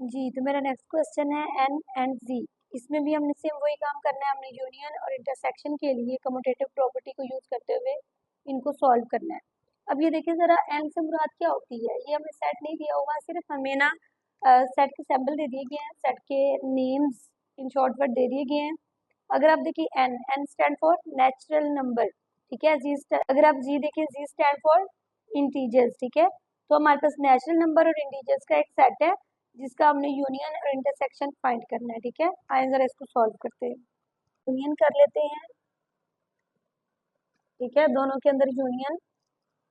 जी, तो मेरा next question है एन एंड जी। इसमें भी हमने सेम वही काम करना है, हमने यूनियन और इंटरसेक्शन के लिए कम्यूटेटिव प्रॉपर्टी को यूज करते हुए इनको सॉल्व करना है। अब ये देखिए जरा, एन से मुराद क्या होती है, ये हमें सेट नहीं दिया हुआ, सिर्फ हमें ना सेट के सैम्पल दे दिए गए हैं, सेट के नेम्स इन शॉर्ट वर्ड दे दिए गए हैं। अगर आप देखिए N, N stand for natural number, ठीक है। अगर आप जी देखिए, जी स्टैंड फॉर इंटीजर्स, ठीक है। तो हमारे पास नेचुरल नंबर और इंटीजर्स का एक सेट है जिसका हमने यूनियन और इंटरसेक्शन फाइंड करना है, ठीक है। आइए जरा इसको सॉल्व करते हैं। यूनियन कर लेते हैं, ठीक है। दोनों के अंदर यूनियन,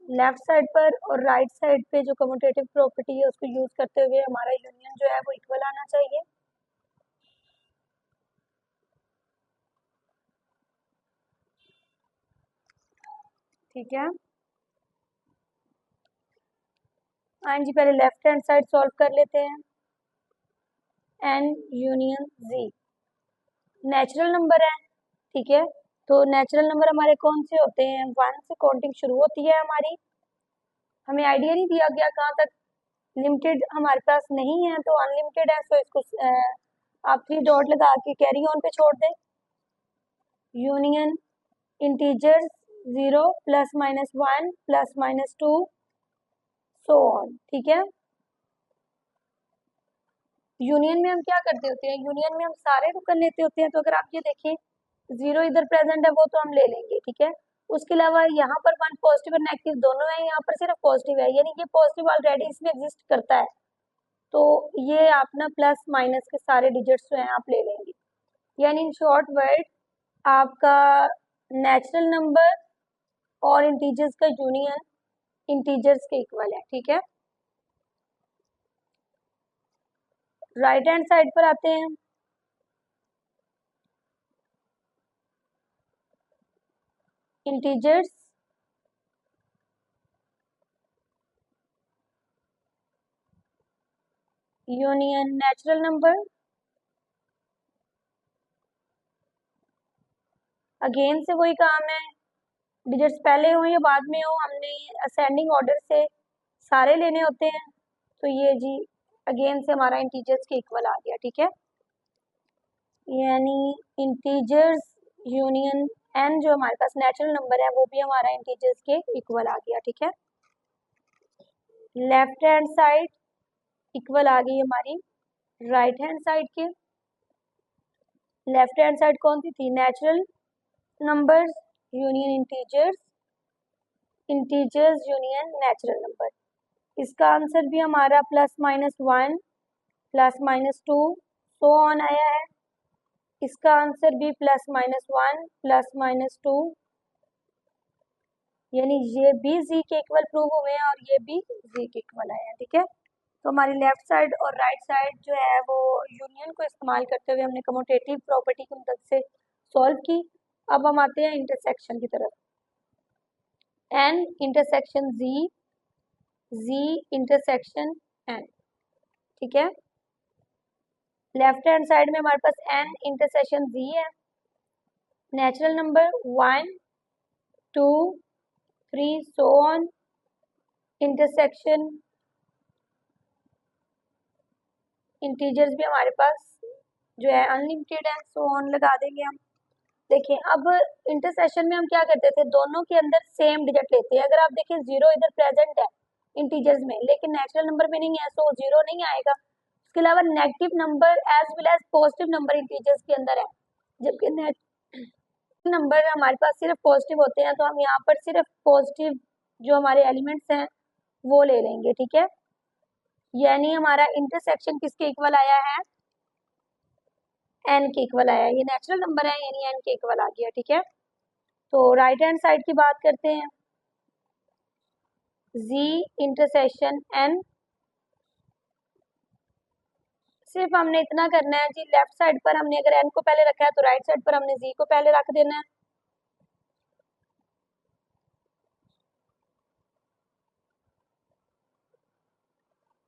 लेफ्ट साइड पर और राइट साइड पे जो कम्यूटेटिव प्रॉपर्टी है उसको यूज करते हुए हमारा यूनियन जो है वो इक्वल आना चाहिए। ठीक है। हाँ जी, पहले लेफ्ट हैंड साइड सॉल्व कर लेते हैं। एन यूनियन जी नेचुरल नंबर है, ठीक है। तो नेचुरल नंबर हमारे कौन से होते हैं, वन से काउंटिंग शुरू होती है हमारी। हमें आइडिया नहीं दिया गया कहाँ तक, लिमिटेड हमारे पास नहीं है तो अनलिमिटेड है, सो इसको आप 3 डॉट लगा के कैरी ऑन पे छोड़ दें। Union integers 0 plus minus 1 plus minus 2 so on, ठीक है। यूनियन में हम क्या करते होते हैं, यूनियन में हम सारे को कर लेते होते हैं। तो अगर आप ये देखें, 0 इधर प्रेजेंट है वो तो हम ले लेंगे, ठीक है। उसके अलावा यहाँ पर वन पॉजिटिव और नेगेटिव दोनों है, यहाँ पर सिर्फ पॉजिटिव है, यानी ये पॉजिटिव ऑलरेडी इसमें एग्जिस्ट करता है। तो ये आप ना प्लस माइनस के सारे डिजिट्स जो हैं आप ले लेंगे, यानी इन शॉर्ट वर्ड आपका नेचुरल नंबर और इंटीजर्स का यूनियन इंटीजर्स के इक्वल है, ठीक है। राइट हैंड साइड पर आते हैं। Integers union natural number, again से वही काम है, डिजिट्स पहले हो या बाद में हो, हमने असेंडिंग ऑर्डर से सारे लेने होते हैं। तो ये जी अगेन से हमारा इंटीजर्स के इक्वल आ गया, ठीक है। यानी इंटीजर्स यूनियन एन जो हमारे पास नेचुरल नंबर है वो भी हमारा इंटीजर्स के इक्वल आ गया, ठीक है। लेफ्ट हैंड साइड इक्वल आ गई हमारी राइट हैंड साइड के। लेफ्ट हैंड साइड कौन सी थी, natural numbers union integers, integers union natural number. इसका आंसर भी हमारा plus minus 1 plus minus 2 so on आया है। इसका आंसर भी प्लस माइनस 1 प्लस माइनस 2, यानी ये भी जी के इक्वल प्रूव हुए हैं और ये भी जी के इक्वल आया है, ठीक है। तो हमारी लेफ्ट साइड और राइट साइड जो है वो यूनियन को इस्तेमाल करते हुए हमने कम्यूटेटिव प्रॉपर्टी की मदद से सॉल्व की। अब हम आते हैं इंटरसेक्शन की तरफ। N intersection G, G intersection N, ठीक है। लेफ्ट हैंड साइड में हमारे पास एन इंटरसेक्शन जी है, natural number 1 2 3 so on, intersection integers भी हमारे पास जो है अनलिमिटेड है, सो ऑन लगा देंगे हम। देखिए अब इंटरसेक्शन में हम क्या करते थे, दोनों के अंदर सेम डिजिट लेते हैं। अगर आप देखिए 0 इधर प्रेजेंट है इंटीजर्स में, लेकिन नेचुरल नंबर में नहीं है, सो 0 नहीं आएगा। उसके अलावा negative number as well as positive number integers के अंदर है, जबकि नंबर हमारे पास सिर्फ पॉजिटिव होते हैं, तो हम यहाँ पर सिर्फ पॉजिटिव जो हमारे एलिमेंट्स हैं वो ले लेंगे, ठीक है। यानी हमारा इंटरसेक्शन किसके इक्वल आया है, एन के इक्वल आया है। ये नेचुरल नंबर है यानी एन के इक्वल आ गया, ठीक है। तो राइट हैंड साइड की बात करते हैं, जी इंटरसेक्शन एन, सिर्फ हमने इतना करना है जी, लेफ्ट साइड पर हमने अगर एन को पहले रखा है तो राइट साइड पर हमने जी को पहले रख देना है।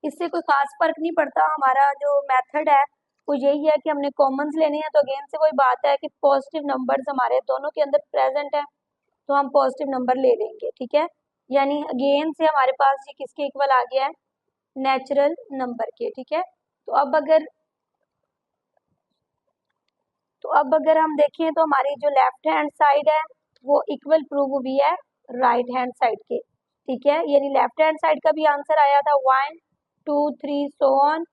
इससे कोई खास फर्क नहीं पड़ता, हमारा जो मेथड है वो यही है कि हमने कॉमन्स लेने हैं। तो अगेन से वही बात है कि पॉजिटिव नंबर्स हमारे दोनों के अंदर प्रेजेंट है, तो हम पॉजिटिव नंबर ले लेंगे, ठीक है। यानी अगेन से हमारे पास ये किसके इक्वल आ गया है, नेचुरल नंबर के, ठीक है। तो अब अगर हम देखें तो हमारी जो लेफ्ट हैंड साइड है वो इक्वल प्रूव हुई है राइट हैंड साइड के, ठीक है। यानी लेफ्ट हैंड साइड का भी आंसर आया था 1 2 3 so on,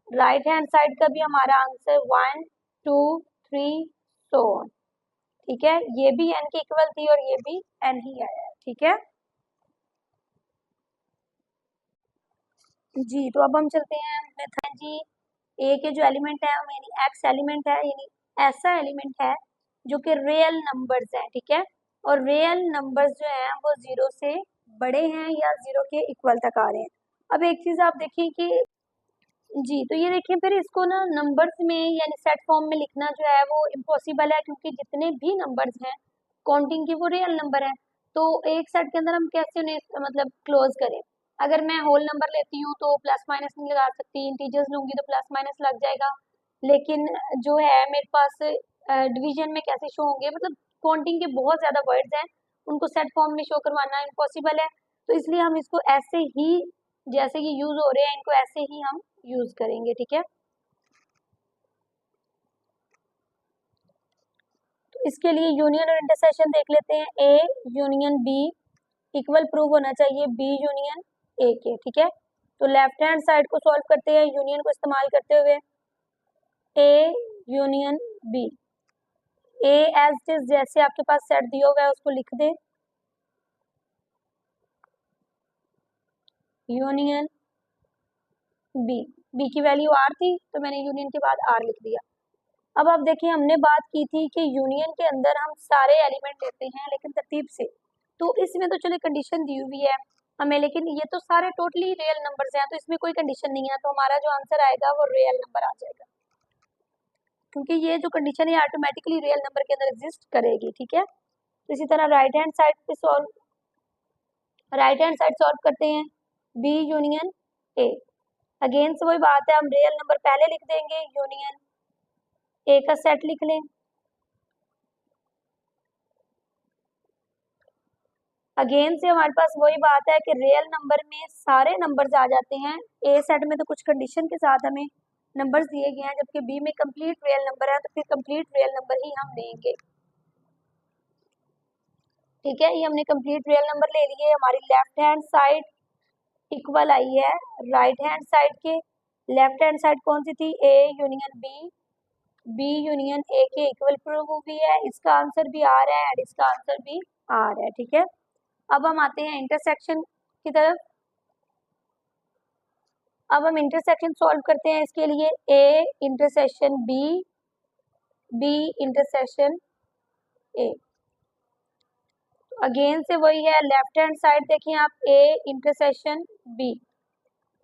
right hand side का भी हमारा आंसर 1 2 3 सो ऑन, ठीक है। ये भी एन के इक्वल थी और ये भी एन ही आया है, ठीक है जी। तो अब हम चलते हैं मेथड जी। ए के जो एलिमेंट है यानी एक्स एलिमेंट है, यानी ऐसा एलिमेंट है जो कि रियल नंबर्स है, ठीक है। और रियल नंबर्स जो है वो 0 से बड़े हैं या 0 के इक्वल तक आ रहे हैं। अब एक चीज आप देखिए कि जी, तो ये देखिए फिर इसको ना नंबर्स में यानी सेट फॉर्म में लिखना जो है वो इम्पॉसिबल है, क्योंकि जितने भी नंबर्स हैं काउंटिंग के वो रियल नंबर है। तो एक सेट के अंदर हम कैसे उन्हें मतलब क्लोज करें। अगर मैं होल नंबर लेती हूँ तो प्लस माइनस नहीं लगा सकती, इंटीजर्स लूंगी तो प्लस माइनस लग जाएगा। लेकिन जो है मेरे पास डिवीजन में कैसे शो होंगे, मतलब काउंटिंग के बहुत ज्यादा वर्ड्स हैं, उनको सेट फॉर्म में शो करवाना इम्पॉसिबल है। तो इसलिए हम इसको ऐसे ही जैसे ये यूज हो रहे हैं इनको ऐसे ही हम यूज करेंगे, ठीक है। तो इसके लिए यूनियन और इंटरसेक्शन देख लेते हैं। A union B equal prove होना चाहिए बी यूनियन ए के, ठीक है। तो लेफ्ट हैंड साइड को सॉल्व करते हैं यूनियन को इस्तेमाल करते हुए। A union B, A as it is जैसे आपके पास सेट दिया हुआ है उसको लिख दे, यूनियन बी, बी की वैल्यू आर थी तो मैंने यूनियन के बाद आर लिख दिया। अब आप देखिए हमने बात की थी कि यूनियन के अंदर हम सारे एलिमेंट लेते हैं लेकिन तरतीब से, तो इसमें तो चलिए कंडीशन दी हुई है हमें, लेकिन ये तो सारे टोटली रियल नंबर्स हैं तो इसमें कोई कंडीशन नहीं है, तो हमारा जो आंसर आएगा वो रियल नंबर आ जाएगा, क्योंकि ये जो कंडीशन है ऑटोमेटिकली रियल नंबर के अंदर एग्जिस्ट करेगी, ठीक है। तो इसी तरह राइट हैंड साइड सॉल्व करते हैं बी यूनियन ए। अगेन से वही बात है, हम रियल नंबर पहले लिख देंगे, यूनियन ए का सेट लिख लें। अगेन से हमारे पास वही बात है कि रियल नंबर में सारे नंबर्स आ जाते हैं, ए सेट में तो कुछ कंडीशन के साथ हमें नंबर्स दिए गए हैं, जबकि बी में कंप्लीट रियल नंबर है तो फिर कंप्लीट रियल नंबर ही हम लेंगे, ठीक है। ये हमने कंप्लीट रियल नंबर ले लिए, हमारी लेफ्ट हैंड साइड इक्वल आई है राइट हैंड साइड के। लेफ्ट हैंड साइड कौन सी थी, A union B, B union A के इक्वल प्रूव हुई है, इसका आंसर भी आ रहा है और इसका आंसर भी आ रहा है, ठीक है। अब हम आते हैं इंटरसेक्शन की तरफ। अब हम इंटरसेक्शन सॉल्व करते हैं, इसके लिए A intersection B, B intersection A. Again से वही है, लेफ्ट हैंड साइड देखिए आप, ए इंटरसेक्शन बी।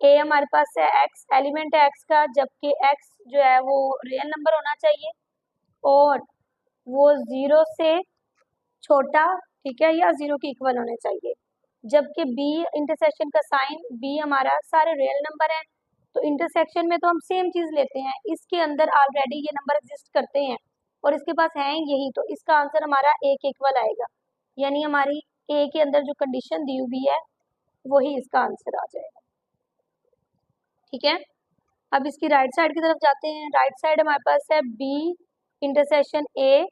ए हमारे पास है एक्स, एलिमेंट है एक्स का, जबकि एक्स जो है वो रियल नंबर होना चाहिए और वो 0 से छोटा, ठीक है, या 0 के इक्वल होने चाहिए। जबकि बी इंटरसेक्शन का साइन, बी हमारा सारे रियल नंबर है, तो इंटरसेक्शन में तो हम सेम चीज लेते हैं, इसके अंदर ऑलरेडी ये नंबर एग्जिस्ट करते हैं और इसके पास है यही, तो इसका आंसर हमारा ए के इक्वल आएगा, यानी हमारी ए के अंदर जो कंडीशन दी हुई है वही इसका आंसर आ जाएगा, ठीक है। अब इसकी राइट साइड की तरफ जाते हैं। राइट साइड हमारे पास है बी इंटरसेक्शन ए।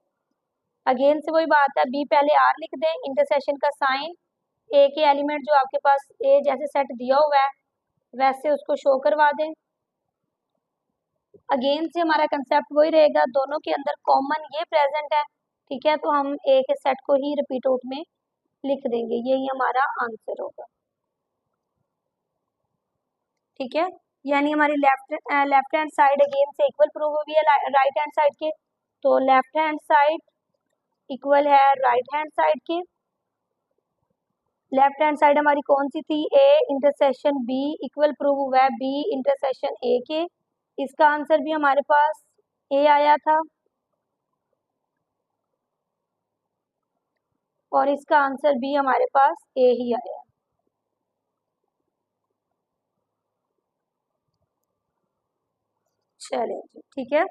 अगेन से वही बात है, बी पहले आर लिख दें, इंटरसेक्शन का साइन, ए के एलिमेंट जो आपके पास ए जैसे सेट दिया हुआ है वैसे उसको शो करवा दें। अगेन से हमारा कंसेप्ट वही रहेगा, दोनों के अंदर कॉमन ये प्रेजेंट है, ठीक है, तो हम ए के सेट को ही रिपीट आउट में लिख देंगे, यही हमारा आंसर होगा, ठीक है। यानी हमारी लेफ्ट हैंड साइड अगेन से इक्वल प्रूव हुई है राइट हैंड साइड के, तो लेफ्ट हैंड साइड इक्वल है राइट हैंड साइड के। लेफ्ट हैंड साइड हमारी कौन सी थी, A intersection B equal prove हुआ है बी इंटरसेक्शन ए के, इसका आंसर भी हमारे पास ए आया था और इसका आंसर भी हमारे पास ए ही आया। चलिए ठीक है।